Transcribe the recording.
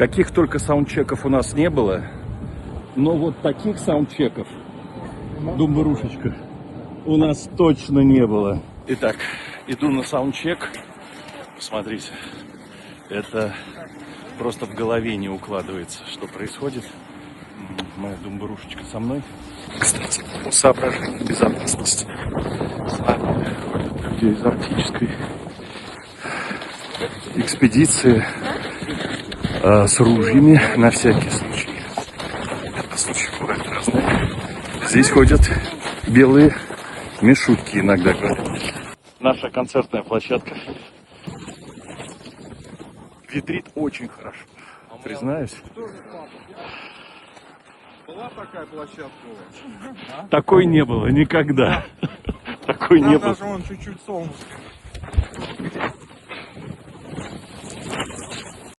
Каких только саундчеков у нас не было, но вот таких саундчеков, Думбурушечка, у нас точно не было. Итак, иду на саундчек. Посмотрите, это просто в голове не укладывается, что происходит. Моя Думбурушечка со мной. Кстати, по соображению безопасности с нами ходят люди из арктической экспедиции с ружьями на всякий случай. Это случаи бывают разные. Здесь ходят белые мишутки иногда, говорят. Наша концертная площадка ветрит очень хорошо, признаюсь. Была такая площадка у вас? Такой не было никогда. Такой не было. Даже вон чуть-чуть солнышко.